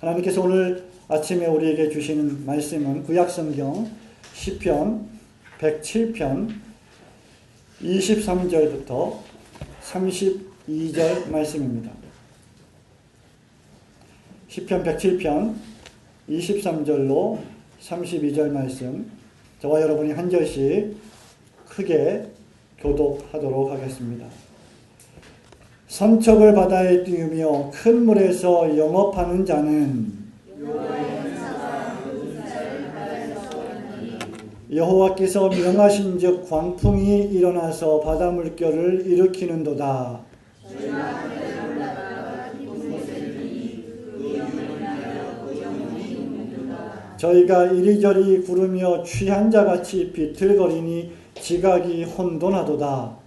하나님께서 오늘 아침에 우리에게 주시는 말씀은 구약성경 시편 107편 23절부터 32절 말씀입니다. 시편 107편 23절로 32절 말씀, 저와 여러분이 한 절씩 크게 교독하도록 하겠습니다. 선척을 바다에 띄우며 큰 물에서 영업하는 자는 여호와께서 명하신즉 광풍이 일어나서 바다 물결을 일으키는도다. 저희가 이리저리 구르며 취한 자같이 비틀거리니 지각이 혼돈하도다.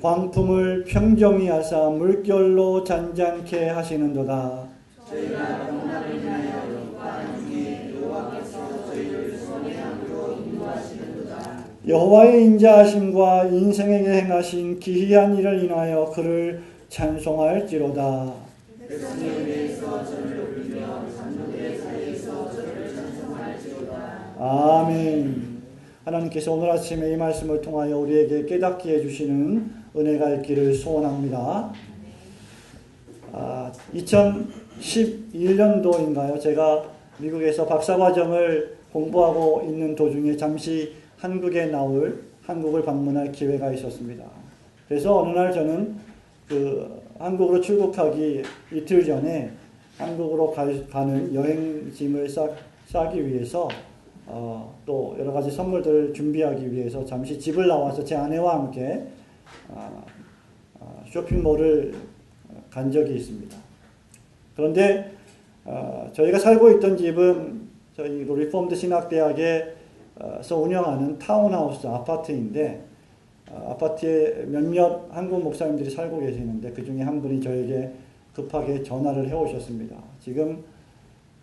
광풍을 평정히 하사 물결로 잔잔케 하시는도다. 여호와의 인자하심과 인생에게 행하신 기이한 일을 인하여 그를 찬송할지로다. 아멘. 하나님께서 오늘 아침에 이 말씀을 통하여 우리에게 깨닫게 해주시는 은혜가 있기를 소원합니다. 2011년도인가요? 제가 미국에서 박사과정을 공부하고 있는 도중에 잠시 한국을 방문할 기회가 있었습니다. 그래서 어느 날 저는 한국으로 출국하기 이틀 전에 한국으로 가는 여행짐을 싸기 위해서 또 여러 가지 선물들을 준비하기 위해서 잠시 집을 나와서 제 아내와 함께 쇼핑몰을 간 적이 있습니다. 그런데 저희가 살고 있던 집은 저희 리폼드 신학대학에서 운영하는 타운하우스 아파트인데, 아파트에 몇몇 한국 목사님들이 살고 계시는데 그 중에 한 분이 저에게 급하게 전화를 해오셨습니다. 지금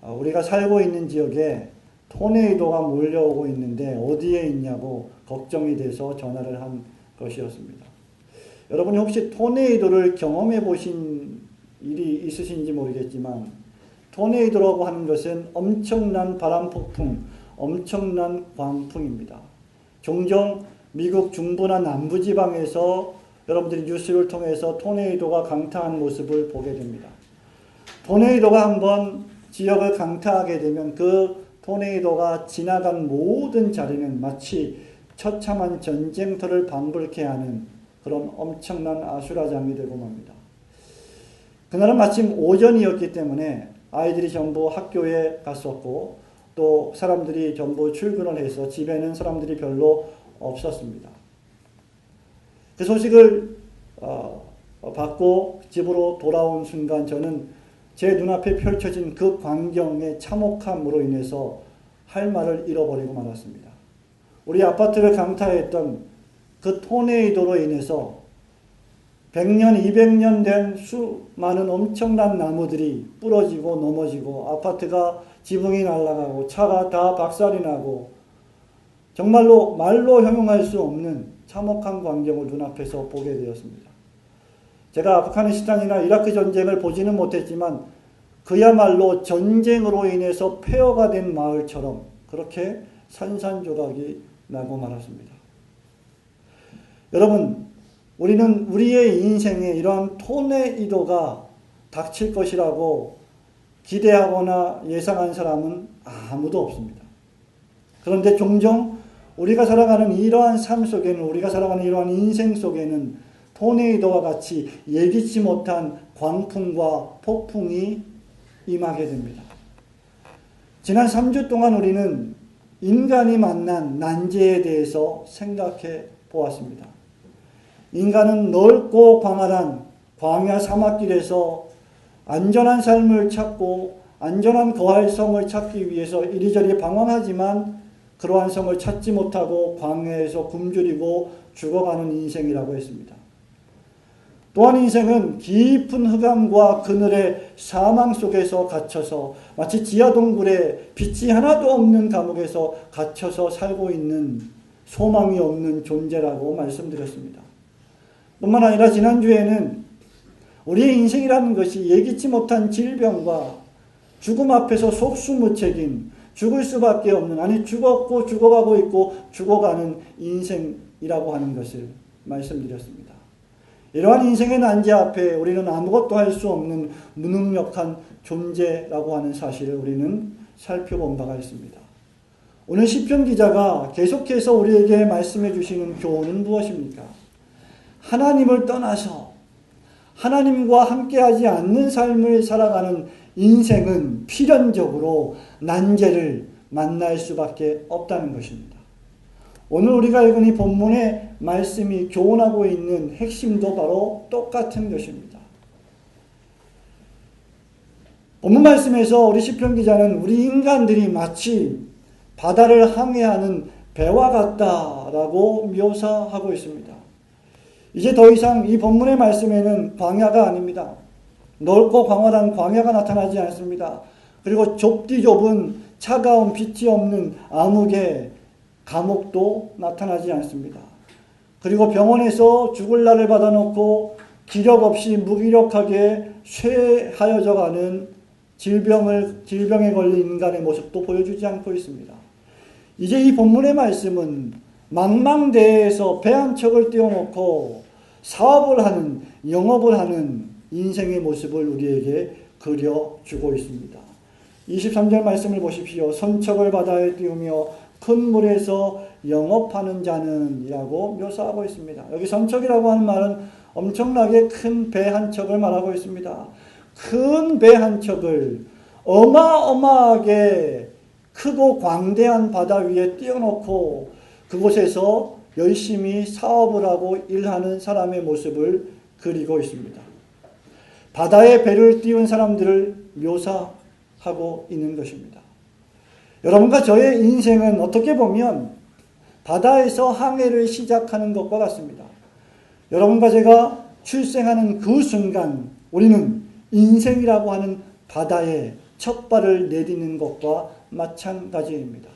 우리가 살고 있는 지역에 토네이도가 몰려오고 있는데 어디에 있냐고 걱정이 돼서 전화를 한 것이었습니다. 여러분이 혹시 토네이도를 경험해 보신 일이 있으신지 모르겠지만, 토네이도라고 하는 것은 엄청난 바람 폭풍, 엄청난 광풍입니다. 종종 미국 중부나 남부 지방에서 여러분들이 뉴스를 통해서 토네이도가 강타한 모습을 보게 됩니다. 토네이도가 한번 지역을 강타하게 되면 그 토네이도가 지나간 모든 자리는 마치 처참한 전쟁터를 방불케 하는 그런 엄청난 아수라장이 되고 맙니다. 그날은 마침 오전이었기 때문에 아이들이 전부 학교에 갔었고 또 사람들이 전부 출근을 해서 집에는 사람들이 별로 없었습니다. 그 소식을 받고 집으로 돌아온 순간 저는 제 눈앞에 펼쳐진 그 광경의 참혹함으로 인해서 할 말을 잃어버리고 말았습니다. 우리 아파트를 강타했던 그 토네이도로 인해서 100년, 200년 된 수많은 엄청난 나무들이 부러지고 넘어지고 아파트가 지붕이 날아가고 차가 다 박살이 나고 정말로 말로 형용할 수 없는 참혹한 광경을 눈앞에서 보게 되었습니다. 제가 아프가니스탄이나 이라크 전쟁을 보지는 못했지만 그야말로 전쟁으로 인해서 폐허가 된 마을처럼 그렇게 산산조각이 나고 말았습니다. 여러분, 우리는 우리의 인생에 이러한 토네이도가 닥칠 것이라고 기대하거나 예상한 사람은 아무도 없습니다. 그런데 종종 우리가 살아가는 이러한 삶 속에는, 우리가 살아가는 이러한 인생 속에는 토네이도와 같이 예기치 못한 광풍과 폭풍이 임하게 됩니다. 지난 3주 동안 우리는 인간이 만난 난제에 대해서 생각해 보았습니다. 인간은 넓고 광활한 광야 사막길에서 안전한 삶을 찾고 안전한 거할성을 찾기 위해서 이리저리 방황하지만 그러한 성을 찾지 못하고 광야에서 굶주리고 죽어가는 인생이라고 했습니다. 또한 인생은 깊은 흑암과 그늘의 사망 속에서 갇혀서 마치 지하동굴에 빛이 하나도 없는 감옥에서 갇혀서 살고 있는 소망이 없는 존재라고 말씀드렸습니다. 뿐만 아니라 지난주에는 우리의 인생이라는 것이 예기치 못한 질병과 죽음 앞에서 속수무책인 죽을 수밖에 없는, 아니 죽었고 죽어가고 있고 죽어가는 인생이라고 하는 것을 말씀드렸습니다. 이러한 인생의 난제 앞에 우리는 아무것도 할 수 없는 무능력한 존재라고 하는 사실을 우리는 살펴본 바가 있습니다. 오늘 시편 기자가 계속해서 우리에게 말씀해 주시는 교훈은 무엇입니까? 하나님을 떠나서 하나님과 함께하지 않는 삶을 살아가는 인생은 필연적으로 난제를 만날 수밖에 없다는 것입니다. 오늘 우리가 읽은 이 본문의 말씀이 교훈하고 있는 핵심도 바로 똑같은 것입니다. 본문 말씀에서 우리 시편 기자는 우리 인간들이 마치 바다를 항해하는 배와 같다라고 묘사하고 있습니다. 이제 더 이상 이 본문의 말씀에는 광야가 아닙니다. 넓고 광활한 광야가 나타나지 않습니다. 그리고 좁디 좁은 차가운 빛이 없는 암흑의 감옥도 나타나지 않습니다. 그리고 병원에서 죽을 날을 받아놓고 기력 없이 무기력하게 쇠하여져가는 질병에 걸린 인간의 모습도 보여주지 않고 있습니다. 이제 이 본문의 말씀은 망망대해에서 배 한 척을 띄워놓고 사업을 하는, 영업을 하는 인생의 모습을 우리에게 그려주고 있습니다. 23절 말씀을 보십시오. 선척을 바다에 띄우며 큰 물에서 영업하는 자는 이라고 묘사하고 있습니다. 여기 선척이라고 하는 말은 엄청나게 큰 배 한 척을 말하고 있습니다. 큰 배 한 척을 어마어마하게 크고 광대한 바다 위에 띄워놓고 그곳에서 열심히 사업을 하고 일하는 사람의 모습을 그리고 있습니다. 바다에 배를 띄운 사람들을 묘사하고 있는 것입니다. 여러분과 저의 인생은 어떻게 보면 바다에서 항해를 시작하는 것과 같습니다. 여러분과 제가 출생하는 그 순간 우리는 인생이라고 하는 바다에 첫 발을 내딛는 것과 마찬가지입니다.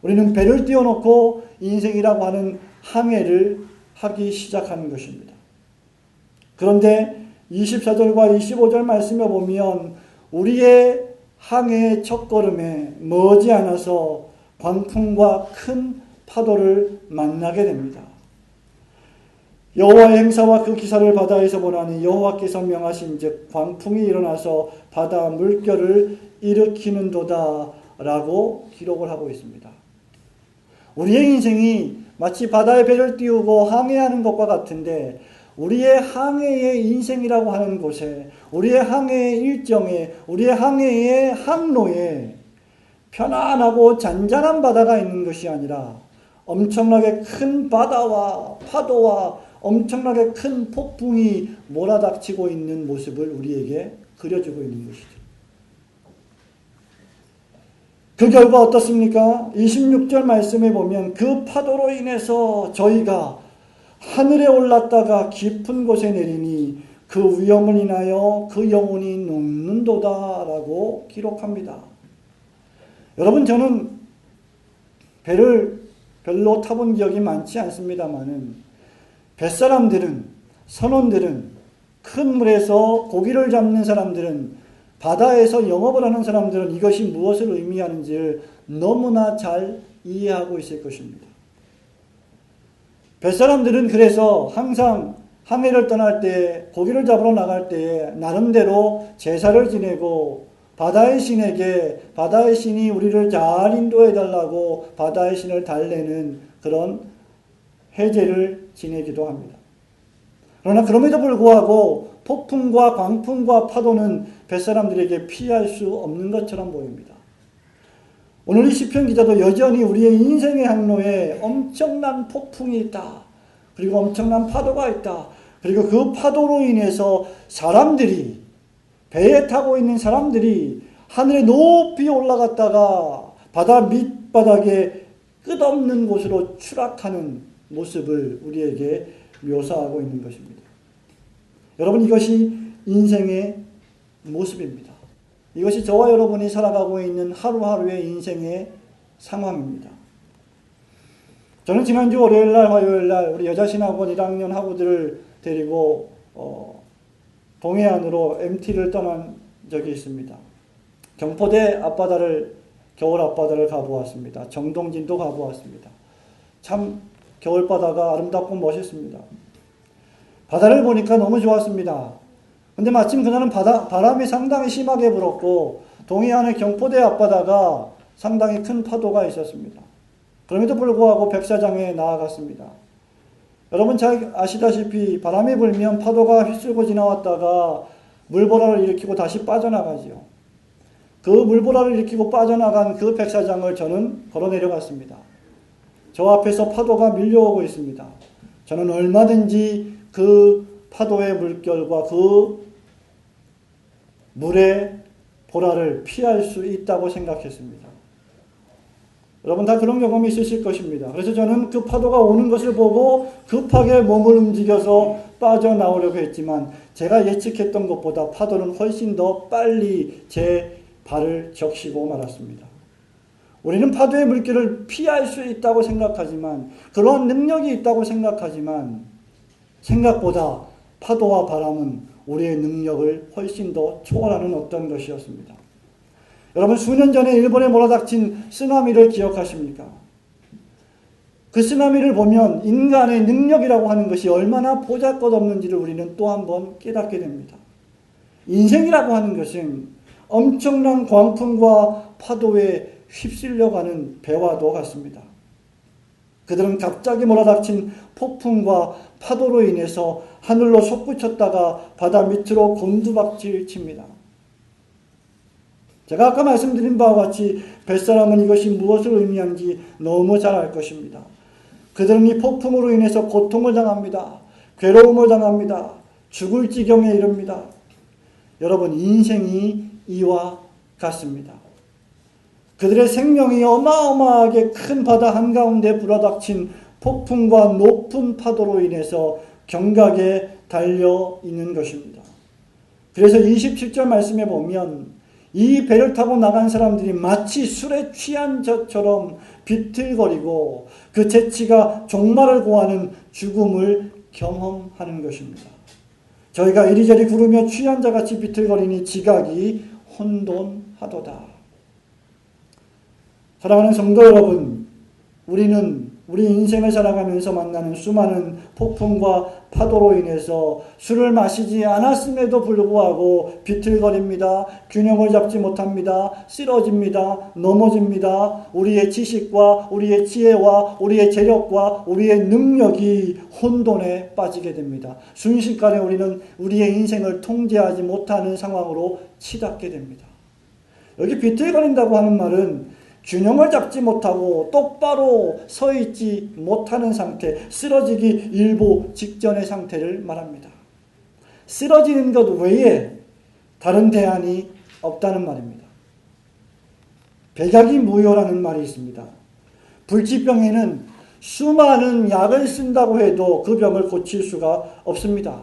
우리는 배를 띄워놓고 인생이라고 하는 항해를 하기 시작하는 것입니다. 그런데 24절과 25절 말씀에 보면 우리의 항해의 첫걸음에 머지않아서 광풍과 큰 파도를 만나게 됩니다. 여호와의 행사와 그 기사를 바다에서 보나니 여호와께서 명하신즉 광풍이 일어나서 바다 물결을 일으키는도다 라고 기록을 하고 있습니다. 우리의 인생이 마치 바다에 배를 띄우고 항해하는 것과 같은데 우리의 항해의 인생이라고 하는 곳에, 우리의 항해의 일정에, 우리의 항해의 항로에 편안하고 잔잔한 바다가 있는 것이 아니라 엄청나게 큰 바다와 파도와 엄청나게 큰 폭풍이 몰아닥치고 있는 모습을 우리에게 그려주고 있는 것이죠. 그 결과 어떻습니까? 26절 말씀에 보면 그 파도로 인해서 저희가 하늘에 올랐다가 깊은 곳에 내리니 그 위험을 인하여 그 영혼이 녹는도다 라고 기록합니다. 여러분, 저는 배를 별로 타본 기억이 많지 않습니다만은 뱃사람들은, 선원들은, 큰 물에서 고기를 잡는 사람들은, 바다에서 영업을 하는 사람들은 이것이 무엇을 의미하는지를 너무나 잘 이해하고 있을 것입니다. 뱃사람들은 그래서 항상 항해를 떠날 때, 고기를 잡으러 나갈 때 나름대로 제사를 지내고 바다의 신에게 바다의 신이 우리를 잘 인도해달라고 바다의 신을 달래는 그런 해제를 지내기도 합니다. 그러나 그럼에도 불구하고 폭풍과 광풍과 파도는 뱃사람들에게 피할 수 없는 것처럼 보입니다. 오늘 이 시편 기자도 여전히 우리의 인생의 항로에 엄청난 폭풍이 있다. 그리고 엄청난 파도가 있다. 그리고 그 파도로 인해서 사람들이, 배에 타고 있는 사람들이 하늘에 높이 올라갔다가 바다 밑바닥에 끝없는 곳으로 추락하는 모습을 우리에게 묘사하고 있는 것입니다. 여러분, 이것이 인생의 모습입니다. 이것이 저와 여러분이 살아가고 있는 하루하루의 인생의 상황입니다. 저는 지난주 월요일날, 화요일날 우리 여자신학원 1학년 학우들을 데리고 동해안으로 MT를 떠난 적이 있습니다. 경포대 앞바다를, 겨울 앞바다를 가보았습니다. 정동진도 가보았습니다. 참 겨울바다가 아름답고 멋있습니다. 바다를 보니까 너무 좋았습니다. 근데 마침 그날은 바람이 상당히 심하게 불었고 동해안의 경포대 앞바다가 상당히 큰 파도가 있었습니다. 그럼에도 불구하고 백사장에 나아갔습니다. 여러분 잘 아시다시피 바람이 불면 파도가 휩쓸고 지나왔다가 물보라를 일으키고 다시 빠져나가지요. 그 물보라를 일으키고 빠져나간 그 백사장을 저는 걸어 내려갔습니다. 저 앞에서 파도가 밀려오고 있습니다. 저는 얼마든지 그 파도의 물결과 그 물의 보라를 피할 수 있다고 생각했습니다. 여러분 다 그런 경험이 있으실 것입니다. 그래서 저는 그 파도가 오는 것을 보고 급하게 몸을 움직여서 빠져나오려고 했지만 제가 예측했던 것보다 파도는 훨씬 더 빨리 제 발을 적시고 말았습니다. 우리는 파도의 물결을 피할 수 있다고 생각하지만, 그러한 능력이 있다고 생각하지만 생각보다 파도와 바람은 우리의 능력을 훨씬 더 초월하는 어떤 것이었습니다. 여러분 수년 전에 일본에 몰아닥친 쓰나미를 기억하십니까? 그 쓰나미를 보면 인간의 능력이라고 하는 것이 얼마나 보잘것없는지를 우리는 또 한 번 깨닫게 됩니다. 인생이라고 하는 것은 엄청난 광풍과 파도에 휩쓸려가는 배와도 같습니다. 그들은 갑자기 몰아닥친 폭풍과 파도로 인해서 하늘로 솟구쳤다가 바다 밑으로 곤두박질 칩니다. 제가 아까 말씀드린 바와 같이 뱃사람은 이것이 무엇을 의미하는지 너무 잘 알 것입니다. 그들은 이 폭풍으로 인해서 고통을 당합니다. 괴로움을 당합니다. 죽을 지경에 이릅니다. 여러분 인생이 이와 같습니다. 그들의 생명이 어마어마하게 큰 바다 한가운데 불어닥친 폭풍과 높은 파도로 인해서 경각에 달려 있는 것입니다. 그래서 27절 말씀에 보면 이 배를 타고 나간 사람들이 마치 술에 취한 자처럼 비틀거리고 그 재치가 종말을 고하는 죽음을 경험하는 것입니다. 저희가 이리저리 구르며 취한 자같이 비틀거리니 지각이 혼돈하도다. 사랑하는 성도 여러분, 우리는 우리 인생을 살아가면서 만나는 수많은 폭풍과 파도로 인해서 술을 마시지 않았음에도 불구하고 비틀거립니다. 균형을 잡지 못합니다. 쓰러집니다. 넘어집니다. 우리의 지식과 우리의 지혜와 우리의 재력과 우리의 능력이 혼돈에 빠지게 됩니다. 순식간에 우리는 우리의 인생을 통제하지 못하는 상황으로 치닫게 됩니다. 여기 비틀거린다고 하는 말은 균형을 잡지 못하고 똑바로 서 있지 못하는 상태, 쓰러지기 일보 직전의 상태를 말합니다. 쓰러지는 것 외에 다른 대안이 없다는 말입니다. 백약이 무효라는 말이 있습니다. 불치병에는 수많은 약을 쓴다고 해도 그 병을 고칠 수가 없습니다.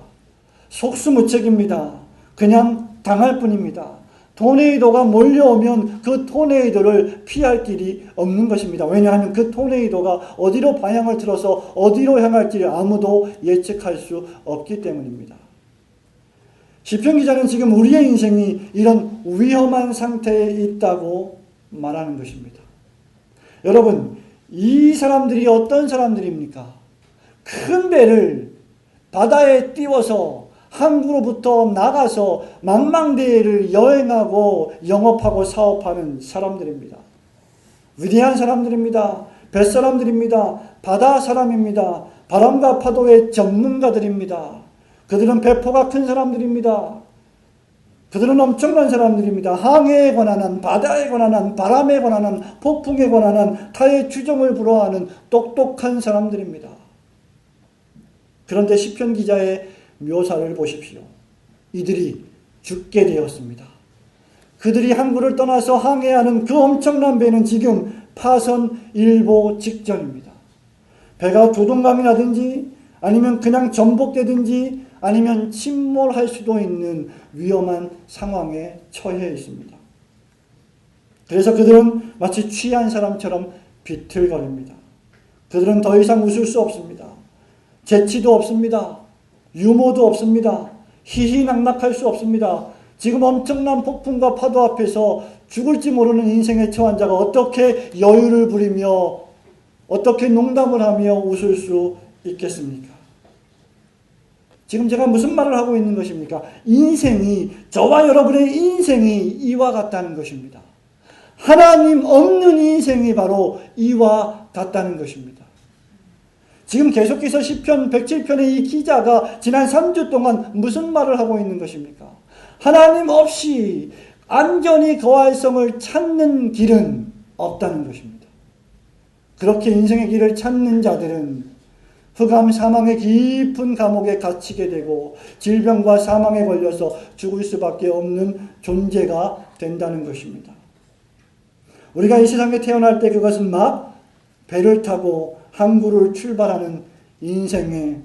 속수무책입니다. 그냥 당할 뿐입니다. 토네이도가 몰려오면 그 토네이도를 피할 길이 없는 것입니다. 왜냐하면 그 토네이도가 어디로 방향을 틀어서 어디로 향할지 아무도 예측할 수 없기 때문입니다. 시편 기자는 지금 우리의 인생이 이런 위험한 상태에 있다고 말하는 것입니다. 여러분, 이 사람들이 어떤 사람들입니까? 큰 배를 바다에 띄워서 항구로부터 나가서 망망대해를 여행하고 영업하고 사업하는 사람들입니다. 위대한 사람들입니다. 뱃사람들입니다. 바다 사람입니다. 바람과 파도의 전문가들입니다. 그들은 배포가 큰 사람들입니다. 그들은 엄청난 사람들입니다. 항해에 관한 바다에 관한 바람에 관한 폭풍에 관한 타의 추종을 불허하는 똑똑한 사람들입니다. 그런데 시편 기자의 묘사를 보십시오. 이들이 죽게 되었습니다. 그들이 항구를 떠나서 항해하는 그 엄청난 배는 지금 파선 일보 직전입니다. 배가 조동강이 나든지 아니면 그냥 전복되든지 아니면 침몰할 수도 있는 위험한 상황에 처해 있습니다. 그래서 그들은 마치 취한 사람처럼 비틀거립니다. 그들은 더 이상 웃을 수 없습니다. 재치도 없습니다. 유머도 없습니다. 희희낙낙할 수 없습니다. 지금 엄청난 폭풍과 파도 앞에서 죽을지 모르는 인생에 처한 자가 어떻게 여유를 부리며 어떻게 농담을 하며 웃을 수 있겠습니까? 지금 제가 무슨 말을 하고 있는 것입니까? 인생이, 저와 여러분의 인생이 이와 같다는 것입니다. 하나님 없는 인생이 바로 이와 같다는 것입니다. 지금 계속해서 시편 107편의 이 기자가 지난 3주 동안 무슨 말을 하고 있는 것입니까? 하나님 없이 안전히 거할 성을 찾는 길은 없다는 것입니다. 그렇게 인생의 길을 찾는 자들은 흑암 사망의 깊은 감옥에 갇히게 되고 질병과 사망에 걸려서 죽을 수밖에 없는 존재가 된다는 것입니다. 우리가 이 세상에 태어날 때 그것은 막 배를 타고 항구를 출발하는 인생의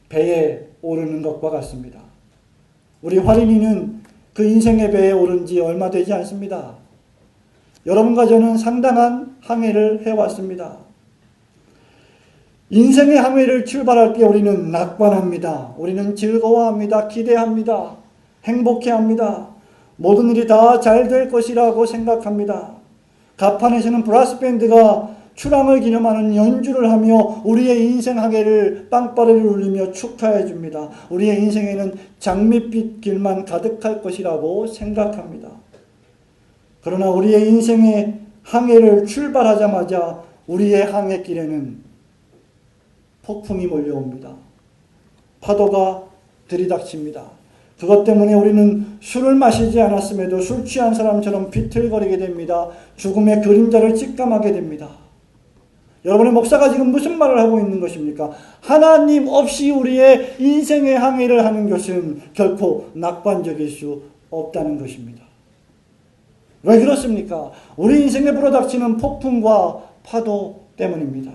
배에 오르는 것과 같습니다. 우리 화린이는 그 인생의 배에 오른 지 얼마 되지 않습니다. 여러분과 저는 상당한 항해를 해왔습니다. 인생의 항해를 출발할 때 우리는 낙관합니다. 우리는 즐거워합니다. 기대합니다. 행복해합니다. 모든 일이 다 잘 될 것이라고 생각합니다. 가판에서는 브라스밴드가 출항을 기념하는 연주를 하며 우리의 인생 항해를 빵빠레를 울리며 축하해 줍니다. 우리의 인생에는 장밋빛 길만 가득할 것이라고 생각합니다. 그러나 우리의 인생의 항해를 출발하자마자 우리의 항해길에는 폭풍이 몰려옵니다. 파도가 들이닥칩니다. 그것 때문에 우리는 술을 마시지 않았음에도 술 취한 사람처럼 비틀거리게 됩니다. 죽음의 그림자를 직감하게 됩니다. 여러분의 목사가 지금 무슨 말을 하고 있는 것입니까? 하나님 없이 우리의 인생의 항해를 하는 것은 결코 낙관적일 수 없다는 것입니다. 왜 그렇습니까? 우리 인생에 불어닥치는 폭풍과 파도 때문입니다.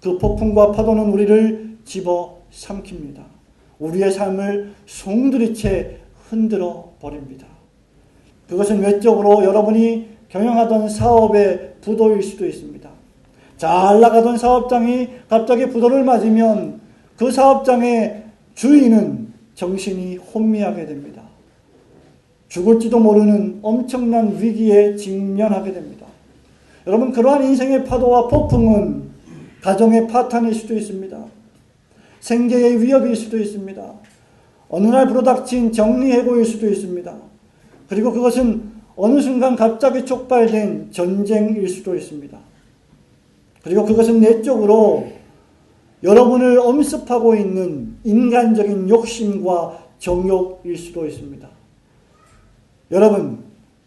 그 폭풍과 파도는 우리를 집어삼킵니다. 우리의 삶을 송두리째 흔들어 버립니다. 그것은 외적으로 여러분이 경영하던 사업의 부도일 수도 있습니다. 잘 나가던 사업장이 갑자기 부도를 맞으면 그 사업장의 주인은 정신이 혼미하게 됩니다. 죽을지도 모르는 엄청난 위기에 직면하게 됩니다. 여러분, 그러한 인생의 파도와 폭풍은 가정의 파탄일 수도 있습니다. 생계의 위협일 수도 있습니다. 어느 날 불어닥친 정리해고일 수도 있습니다. 그리고 그것은 어느 순간 갑자기 촉발된 전쟁일 수도 있습니다. 그리고 그것은 내적으로 여러분을 엄습하고 있는 인간적인 욕심과 정욕일 수도 있습니다.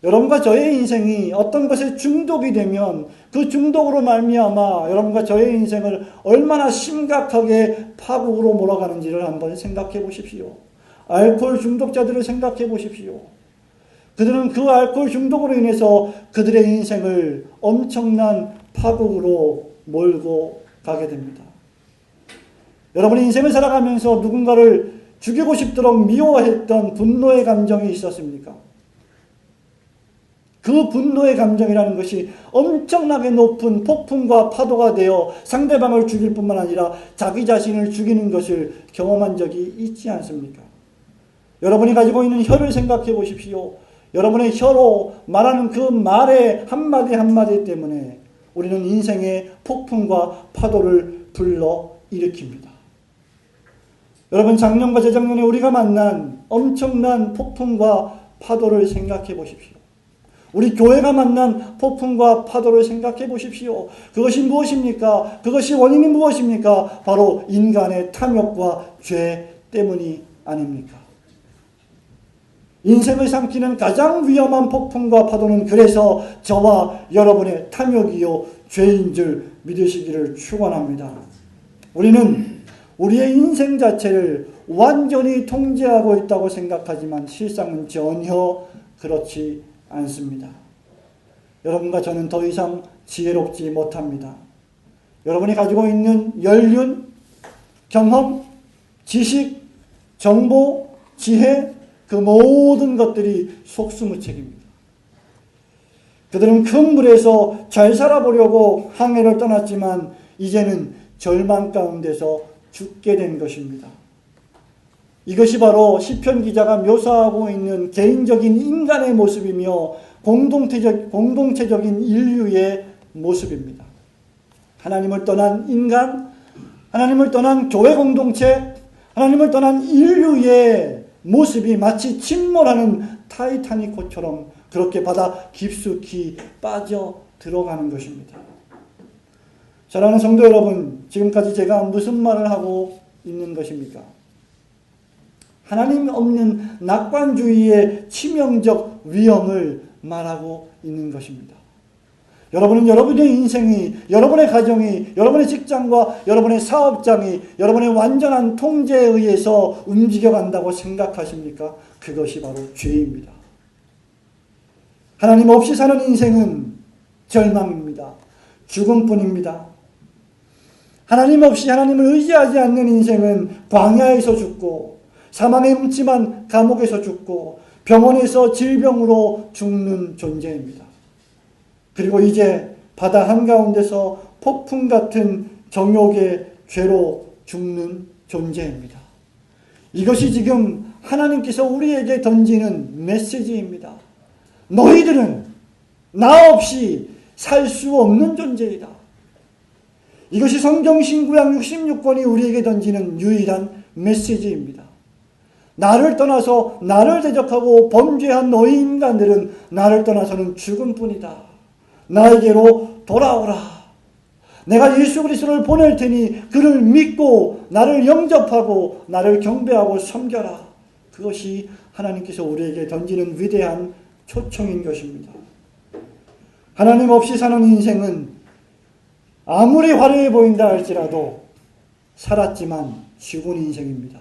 여러분과 저의 인생이 어떤 것에 중독이 되면 그 중독으로 말미암아 여러분과 저의 인생을 얼마나 심각하게 파국으로 몰아가는지를 한번 생각해 보십시오. 알코올 중독자들을 생각해 보십시오. 그들은 그 알코올 중독으로 인해서 그들의 인생을 엄청난 파국으로 몰고 가게 됩니다. 여러분이 인생을 살아가면서 누군가를 죽이고 싶도록 미워했던 분노의 감정이 있었습니까? 그 분노의 감정이라는 것이 엄청나게 높은 폭풍과 파도가 되어 상대방을 죽일 뿐만 아니라 자기 자신을 죽이는 것을 경험한 적이 있지 않습니까? 여러분이 가지고 있는 혀를 생각해 보십시오. 여러분의 혀로 말하는 그 말의 한마디 한마디 때문에 우리는 인생의 폭풍과 파도를 불러 일으킵니다. 여러분, 작년과 재작년에 우리가 만난 엄청난 폭풍과 파도를 생각해 보십시오. 우리 교회가 만난 폭풍과 파도를 생각해 보십시오. 그것이 무엇입니까? 그것이 원인이 무엇입니까? 바로 인간의 탐욕과 죄 때문이 아닙니까? 인생을 삼키는 가장 위험한 폭풍과 파도는 그래서 저와 여러분의 탐욕이요 죄인 줄 믿으시기를 축원합니다. 우리는 우리의 인생 자체를 완전히 통제하고 있다고 생각하지만 실상은 전혀 그렇지 않습니다. 여러분과 저는 더 이상 지혜롭지 못합니다. 여러분이 가지고 있는 연륜, 경험, 지식, 정보, 지혜, 그 모든 것들이 속수무책입니다. 그들은 큰 물에서 잘 살아보려고 항해를 떠났지만 이제는 절망 가운데서 죽게 된 것입니다. 이것이 바로 시편 기자가 묘사하고 있는 개인적인 인간의 모습이며 공동체적인 인류의 모습입니다. 하나님을 떠난 인간, 하나님을 떠난 교회 공동체, 하나님을 떠난 인류의 모습이 마치 침몰하는 타이타닉호처럼 그렇게 바다 깊숙이 빠져 들어가는 것입니다. 사랑하는 성도 여러분, 지금까지 제가 무슨 말을 하고 있는 것입니까? 하나님 없는 낙관주의의 치명적 위험을 말하고 있는 것입니다. 여러분은 여러분의 인생이, 여러분의 가정이, 여러분의 직장과 여러분의 사업장이 여러분의 완전한 통제에 의해서 움직여간다고 생각하십니까? 그것이 바로 죄입니다. 하나님 없이 사는 인생은 절망입니다. 죽음뿐입니다. 하나님 없이 하나님을 의지하지 않는 인생은 광야에서 죽고 사망의 음침한 감옥에서 죽고 병원에서 질병으로 죽는 존재입니다. 그리고 이제 바다 한가운데서 폭풍 같은 정욕의 죄로 죽는 존재입니다. 이것이 지금 하나님께서 우리에게 던지는 메시지입니다. 너희들은 나 없이 살 수 없는 존재이다. 이것이 성경 신구약 66권이 우리에게 던지는 유일한 메시지입니다. 나를 떠나서 나를 대적하고 범죄한 너희 인간들은 나를 떠나서는 죽음뿐이다. 나에게로 돌아오라. 내가 예수 그리스도를 보낼 테니 그를 믿고 나를 영접하고 나를 경배하고 섬겨라. 그것이 하나님께서 우리에게 던지는 위대한 초청인 것입니다. 하나님 없이 사는 인생은 아무리 화려해 보인다 할지라도 살았지만 죽은 인생입니다.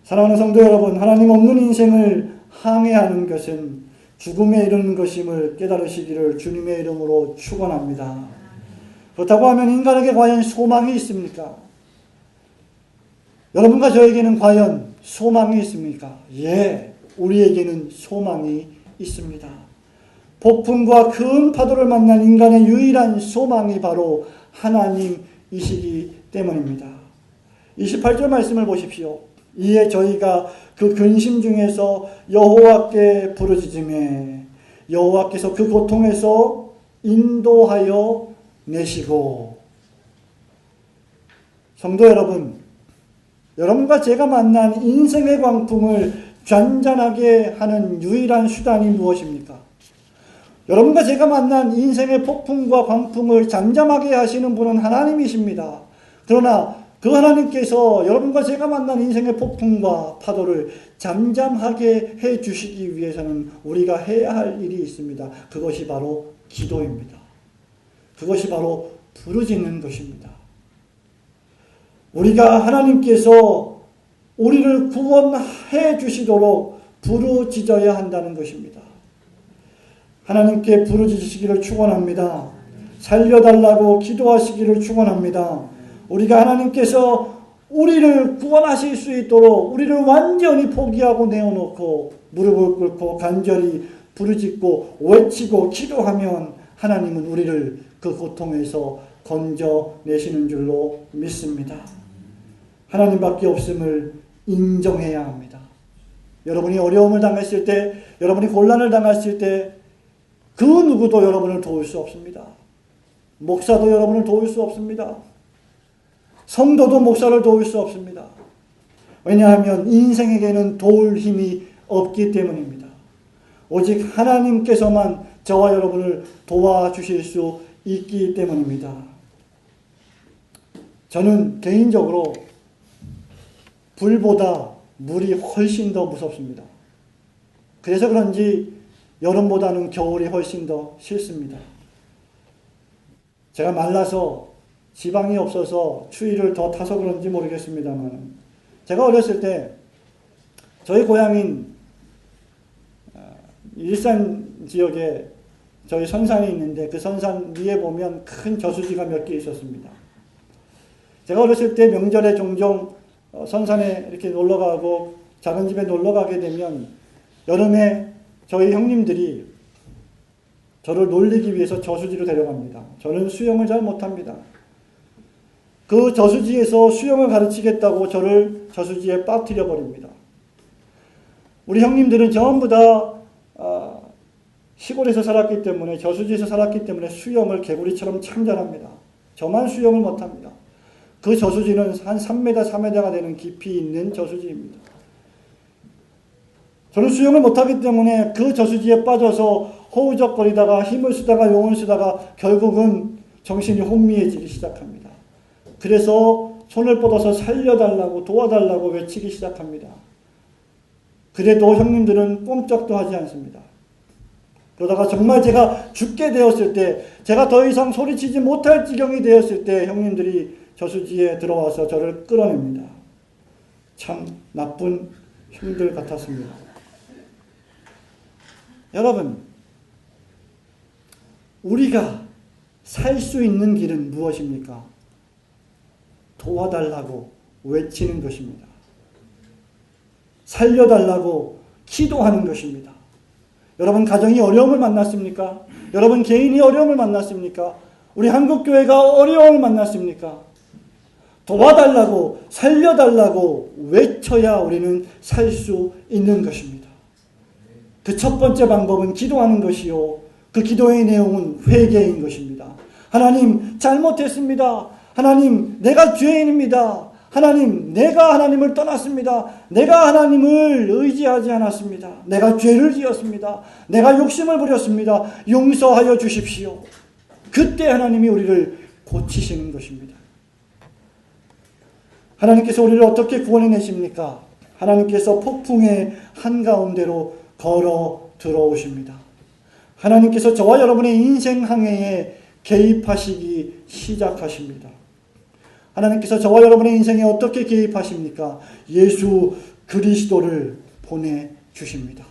사랑하는 성도 여러분, 하나님 없는 인생을 항해하는 것은 죽음에 이르는 것임을 깨달으시기를 주님의 이름으로 축원합니다. 그렇다고 하면 인간에게 과연 소망이 있습니까? 여러분과 저에게는 과연 소망이 있습니까? 예, 우리에게는 소망이 있습니다. 폭풍과 큰 파도를 만난 인간의 유일한 소망이 바로 하나님이시기 때문입니다. 28절 말씀을 보십시오. 이에 저희가 그 근심 중에서 여호와께 부르짖으매 여호와께서 그 고통에서 인도하여 내시고. 성도 여러분, 여러분과 제가 만난 인생의 광풍을 잔잔하게 하는 유일한 수단이 무엇입니까? 여러분과 제가 만난 인생의 폭풍과 광풍을 잠잠하게 하시는 분은 하나님이십니다. 그러나 그 하나님께서 여러분과 제가 만난 인생의 폭풍과 파도를 잠잠하게 해 주시기 위해서는 우리가 해야 할 일이 있습니다. 그것이 바로 기도입니다. 그것이 바로 부르짖는 것입니다. 우리가 하나님께서 우리를 구원해 주시도록 부르짖어야 한다는 것입니다. 하나님께 부르짖으시기를 축원합니다. 살려달라고 기도하시기를 축원합니다. 우리가 하나님께서 우리를 구원하실 수 있도록 우리를 완전히 포기하고 내어놓고 무릎을 꿇고 간절히 부르짖고 외치고 기도하면 하나님은 우리를 그 고통에서 건져내시는 줄로 믿습니다. 하나님밖에 없음을 인정해야 합니다. 여러분이 어려움을 당했을 때, 여러분이 곤란을 당했을 때 그 누구도 여러분을 도울 수 없습니다. 목사도 여러분을 도울 수 없습니다. 성도도 목사를 도울 수 없습니다. 왜냐하면 인생에게는 도울 힘이 없기 때문입니다. 오직 하나님께서만 저와 여러분을 도와주실 수 있기 때문입니다. 저는 개인적으로 불보다 물이 훨씬 더 무섭습니다. 그래서 그런지 여름보다는 겨울이 훨씬 더 싫습니다. 제가 말라서 지방이 없어서 추위를 더 타서 그런지 모르겠습니다만 제가 어렸을 때 저희 고향인 일산 지역에 저희 선산이 있는데 그 선산 위에 보면 큰 저수지가 몇 개 있었습니다. 제가 어렸을 때 명절에 종종 선산에 이렇게 놀러가고 작은 집에 놀러가게 되면 여름에 저희 형님들이 저를 놀리기 위해서 저수지로 데려갑니다. 저는 수영을 잘 못합니다. 그 저수지에서 수영을 가르치겠다고 저를 저수지에 빠뜨려 버립니다. 우리 형님들은 전부 다 시골에서 살았기 때문에, 저수지에서 살았기 때문에 수영을 개구리처럼 참 잘합니다. 저만 수영을 못합니다. 그 저수지는 한 3m, 4m가 되는 깊이 있는 저수지입니다. 저는 수영을 못하기 때문에 그 저수지에 빠져서 허우적거리다가 힘을 쓰다가 용을 쓰다가 결국은 정신이 혼미해지기 시작합니다. 그래서 손을 뻗어서 살려달라고, 도와달라고 외치기 시작합니다. 그래도 형님들은 꼼짝도 하지 않습니다. 그러다가 정말 제가 죽게 되었을 때, 제가 더 이상 소리치지 못할 지경이 되었을 때 형님들이 저수지에 들어와서 저를 끌어냅니다. 참 나쁜 형들 같았습니다. 여러분, 우리가 살 수 있는 길은 무엇입니까? 도와달라고 외치는 것입니다. 살려달라고 기도하는 것입니다. 여러분 가정이 어려움을 만났습니까? 여러분 개인이 어려움을 만났습니까? 우리 한국교회가 어려움을 만났습니까? 도와달라고 살려달라고 외쳐야 우리는 살 수 있는 것입니다. 그 첫 번째 방법은 기도하는 것이요, 그 기도의 내용은 회개인 것입니다. 하나님 잘못했습니다. 하나님 내가 죄인입니다. 하나님 내가 하나님을 떠났습니다. 내가 하나님을 의지하지 않았습니다. 내가 죄를 지었습니다. 내가 욕심을 부렸습니다. 용서하여 주십시오. 그때 하나님이 우리를 고치시는 것입니다. 하나님께서 우리를 어떻게 구원해내십니까? 하나님께서 폭풍의 한가운데로 걸어 들어오십니다. 하나님께서 저와 여러분의 인생 항해에 개입하시기 시작하십니다. 하나님께서 저와 여러분의 인생에 어떻게 개입하십니까? 예수 그리스도를 보내주십니다.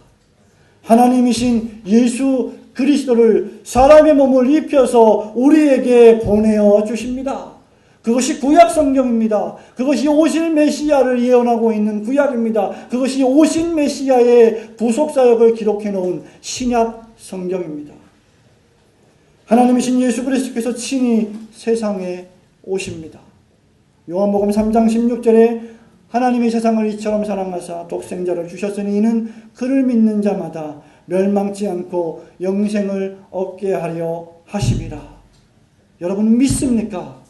하나님이신 예수 그리스도를 사람의 몸을 입혀서 우리에게 보내어 주십니다. 그것이 구약 성경입니다. 그것이 오실 메시아를 예언하고 있는 구약입니다. 그것이 오신 메시아의 구속사역을 기록해 놓은 신약 성경입니다. 하나님이신 예수 그리스도께서 친히 세상에 오십니다. 요한복음 3장 16절에 하나님이 세상을 이처럼 사랑하사 독생자를 주셨으니 이는 그를 믿는 자마다 멸망치 않고 영생을 얻게 하려 하심이라. 여러분 믿습니까?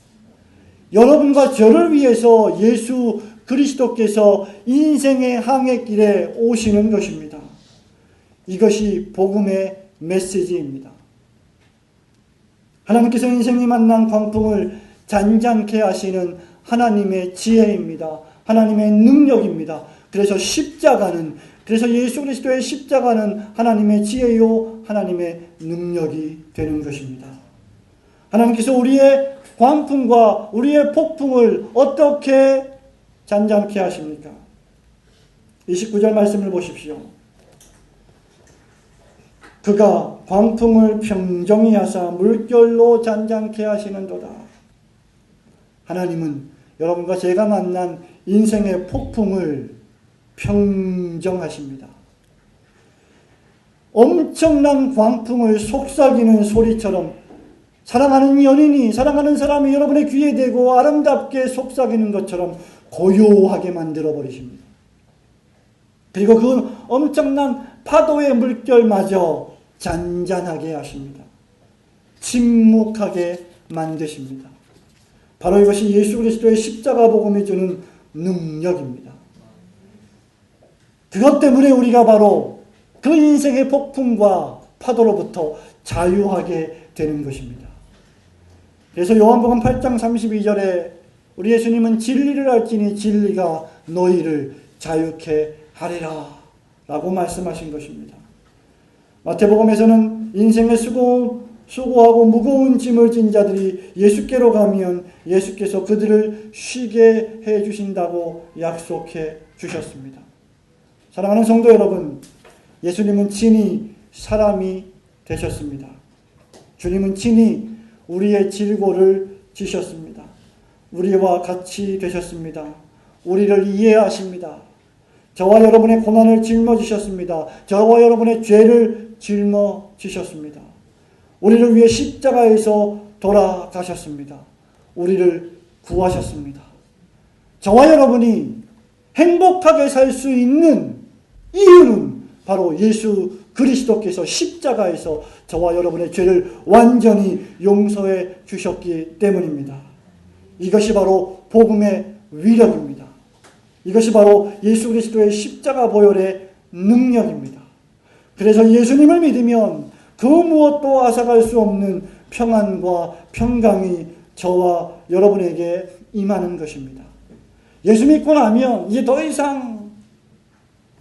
여러분과 저를 위해서 예수 그리스도께서 인생의 항해길에 오시는 것입니다. 이것이 복음의 메시지입니다. 하나님께서 인생이 만난 광풍을 잔잔케 하시는 하나님의 지혜입니다. 하나님의 능력입니다. 그래서 그래서 예수 그리스도의 십자가는 하나님의 지혜요, 하나님의 능력이 되는 것입니다. 하나님께서 우리의 광풍과 우리의 폭풍을 어떻게 잔잔케 하십니까? 29절 말씀을 보십시오. 그가 광풍을 평정히 하사 물결로 잔잔케 하시는도다. 하나님은 여러분과 제가 만난 인생의 폭풍을 평정하십니다. 엄청난 광풍을 속삭이는 소리처럼 사랑하는 연인이, 사랑하는 사람이 여러분의 귀에 대고 아름답게 속삭이는 것처럼 고요하게 만들어버리십니다. 그리고 그 엄청난 파도의 물결마저 잔잔하게 하십니다. 침묵하게 만드십니다. 바로 이것이 예수 그리스도의 십자가 복음이 주는 능력입니다. 그것 때문에 우리가 바로 그 인생의 폭풍과 파도로부터 자유하게 되는 것입니다. 그래서 요한복음 8장 32절에 우리 예수님은 진리를 알지니 진리가 너희를 자유케 하리라 라고 말씀하신 것입니다. 마태복음에서는 인생의 수고하고 무거운 짐을 진 자들이 예수께로 가면 예수께서 그들을 쉬게 해 주신다고 약속해 주셨습니다. 사랑하는 성도 여러분, 예수님은 친히 사람이 되셨습니다. 주님은 친히 우리의 질고를 지셨습니다. 우리와 같이 되셨습니다. 우리를 이해하십니다. 저와 여러분의 고난을 짊어지셨습니다. 저와 여러분의 죄를 짊어지셨습니다. 우리를 위해 십자가에서 돌아가셨습니다. 우리를 구하셨습니다. 저와 여러분이 행복하게 살 수 있는 이유는 바로 예수 그리스도께서 십자가에서 저와 여러분의 죄를 완전히 용서해 주셨기 때문입니다. 이것이 바로 복음의 위력입니다. 이것이 바로 예수 그리스도의 십자가 보혈의 능력입니다. 그래서 예수님을 믿으면 그 무엇도 앗아갈 수 없는 평안과 평강이 저와 여러분에게 임하는 것입니다. 예수 믿고 나면 이제 더 이상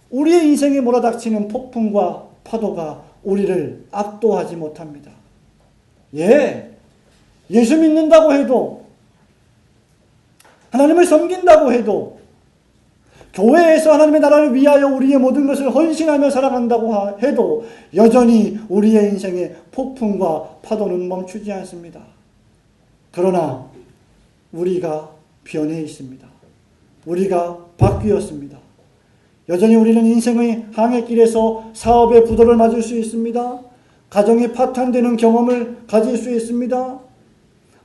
우리의 인생에 몰아닥치는 폭풍과 파도가 우리를 압도하지 못합니다. 예수 믿는다고 해도, 하나님을 섬긴다고 해도, 교회에서 하나님의 나라를 위하여 우리의 모든 것을 헌신하며 살아간다고 해도 여전히 우리의 인생의 폭풍과 파도는 멈추지 않습니다. 그러나 우리가 변해 있습니다. 우리가 바뀌었습니다. 여전히 우리는 인생의 항해길에서 사업의 부도를 맞을 수 있습니다. 가정이 파탄되는 경험을 가질 수 있습니다.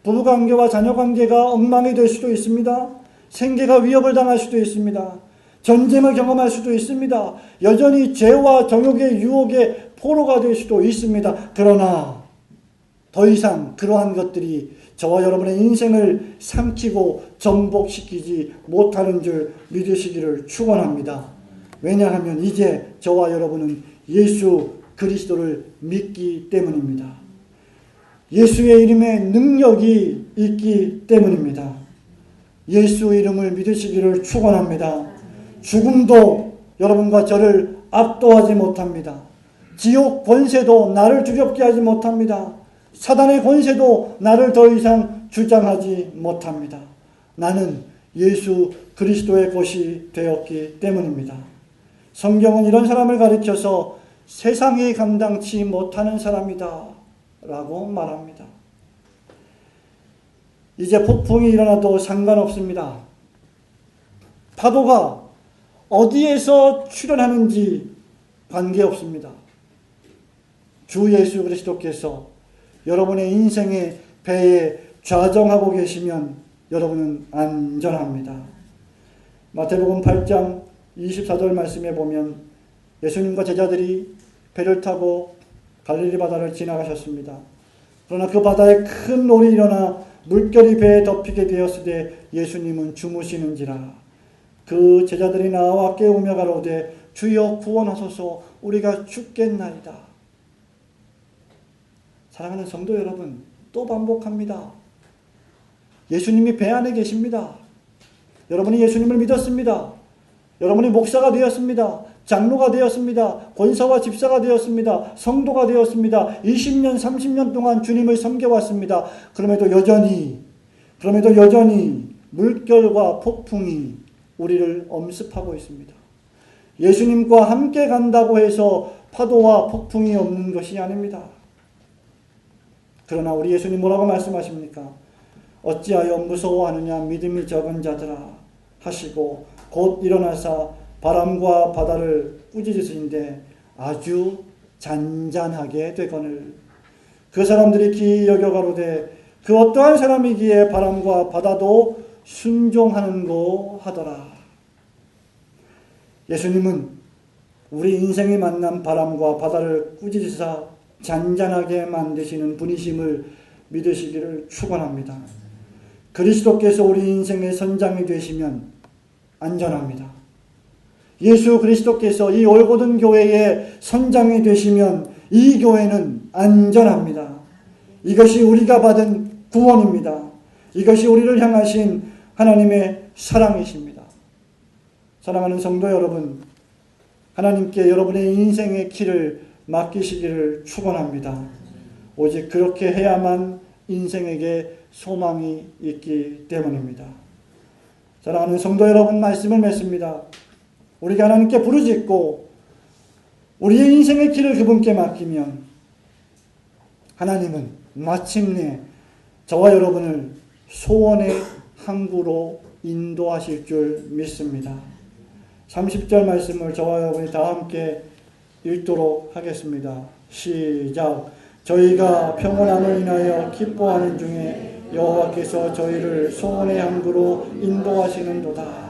부부관계와 자녀관계가 엉망이 될 수도 있습니다. 생계가 위협을 당할 수도 있습니다. 전쟁을 경험할 수도 있습니다. 여전히 죄와 정욕의 유혹의 포로가 될 수도 있습니다. 그러나 더 이상 그러한 것들이 저와 여러분의 인생을 삼키고 전복시키지 못하는 줄 믿으시기를 축원합니다. 왜냐하면 이제 저와 여러분은 예수 그리스도를 믿기 때문입니다. 예수의 이름에 능력이 있기 때문입니다. 예수 이름을 믿으시기를 축원합니다. 죽음도 여러분과 저를 압도하지 못합니다. 지옥 권세도 나를 두렵게 하지 못합니다. 사단의 권세도 나를 더 이상 주장하지 못합니다. 나는 예수 그리스도의 것이 되었기 때문입니다. 성경은 이런 사람을 가리켜서 세상이 감당치 못하는 사람이다 라고 말합니다. 이제 폭풍이 일어나도 상관없습니다. 파도가 어디에서 출현하는지 관계없습니다. 주 예수 그리스도께서 여러분의 인생의 배에 좌정하고 계시면 여러분은 안전합니다. 마태복음 8장 24절 말씀에 보면 예수님과 제자들이 배를 타고 갈릴리 바다를 지나가셨습니다. 그러나 그 바다에 큰 놀이 일어나 물결이 배에 덮이게 되었을 때 예수님은 주무시는지라. 그 제자들이 나와 깨우며 가로되 주여 구원하소서 우리가 죽겠나이다. 사랑하는 성도 여러분, 또 반복합니다. 예수님이 배 안에 계십니다. 여러분이 예수님을 믿었습니다. 여러분이 목사가 되었습니다. 장로가 되었습니다. 권사와 집사가 되었습니다. 성도가 되었습니다. 20년, 30년 동안 주님을 섬겨왔습니다. 그럼에도 여전히 물결과 폭풍이 우리를 엄습하고 있습니다. 예수님과 함께 간다고 해서 파도와 폭풍이 없는 것이 아닙니다. 그러나 우리 예수님 뭐라고 말씀하십니까? 어찌하여 무서워하느냐 믿음이 적은 자들아 하시고 곧 일어나사 바람과 바다를 꾸짖으시는데 아주 잔잔하게 되거늘 그 사람들이 기이 여겨 가로되 그 어떠한 사람이기에 바람과 바다도 순종하는고 하더라. 예수님은 우리 인생에 만난 바람과 바다를 꾸짖으사 잔잔하게 만드시는 분이심을 믿으시기를 축원합니다. 그리스도께서 우리 인생의 선장이 되시면 안전합니다. 예수 그리스도께서 이 올고든 교회의 선장이 되시면 이 교회는 안전합니다. 이것이 우리가 받은 구원입니다. 이것이 우리를 향하신 하나님의 사랑이십니다. 사랑하는 성도 여러분, 하나님께 여러분의 인생의 길을 맡기시기를 축원합니다. 오직 그렇게 해야만 인생에게 소망이 있기 때문입니다. 사랑하는 성도 여러분, 말씀을 맺습니다. 우리가 하나님께 부르짖고 우리의 인생의 길을 그분께 맡기면 하나님은 마침내 저와 여러분을 소원의 항구로 인도하실 줄 믿습니다. 30절 말씀을 저와 여러분이 다 함께 읽도록 하겠습니다. 시작. 저희가 평온함을 인하여 기뻐하는 중에 여호와께서 저희를 소원의 항구로 인도하시는도다.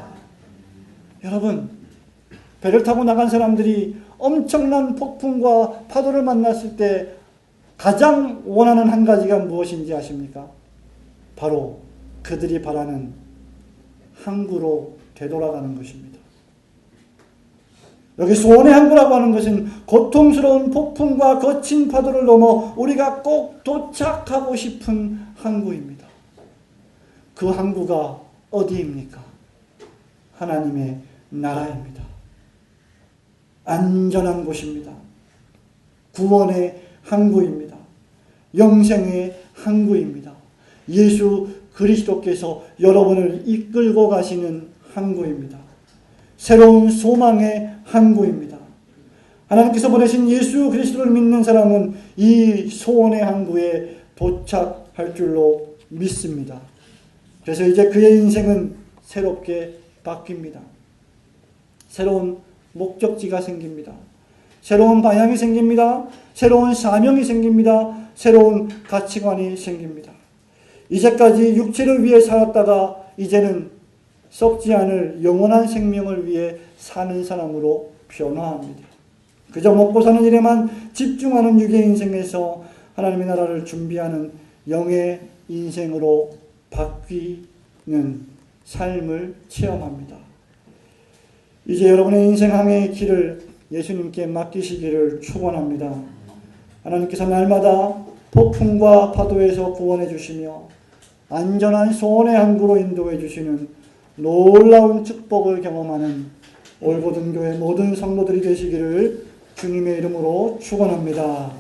여러분, 배를 타고 나간 사람들이 엄청난 폭풍과 파도를 만났을 때 가장 원하는 한 가지가 무엇인지 아십니까? 바로 그들이 바라는 항구로 되돌아가는 것입니다. 여기 소원의 항구라고 하는 것은 고통스러운 폭풍과 거친 파도를 넘어 우리가 꼭 도착하고 싶은 항구입니다. 그 항구가 어디입니까? 하나님의 나라입니다. 안전한 곳입니다. 구원의 항구입니다. 영생의 항구입니다. 예수 그리스도께서 여러분을 이끌고 가시는 항구입니다. 새로운 소망의 항구입니다. 하나님께서 보내신 예수 그리스도를 믿는 사람은 이 소원의 항구에 도착할 줄로 믿습니다. 그래서 이제 그의 인생은 새롭게 바뀝니다. 새로운 목적지가 생깁니다. 새로운 방향이 생깁니다. 새로운 사명이 생깁니다. 새로운 가치관이 생깁니다. 이제까지 육체를 위해 살았다가 이제는 썩지 않을 영원한 생명을 위해 사는 사람으로 변화합니다. 그저 먹고 사는 일에만 집중하는 육의 인생에서 하나님의 나라를 준비하는 영의 인생으로 바뀌는 삶을 체험합니다. 이제 여러분의 인생항해의 길을 예수님께 맡기시기를 축원합니다. 하나님께서 날마다 폭풍과 파도에서 구원해 주시며 안전한 소원의 항구로 인도해 주시는 놀라운 축복을 경험하는 올고든 교회 모든 성도들이 되시기를 주님의 이름으로 축원합니다.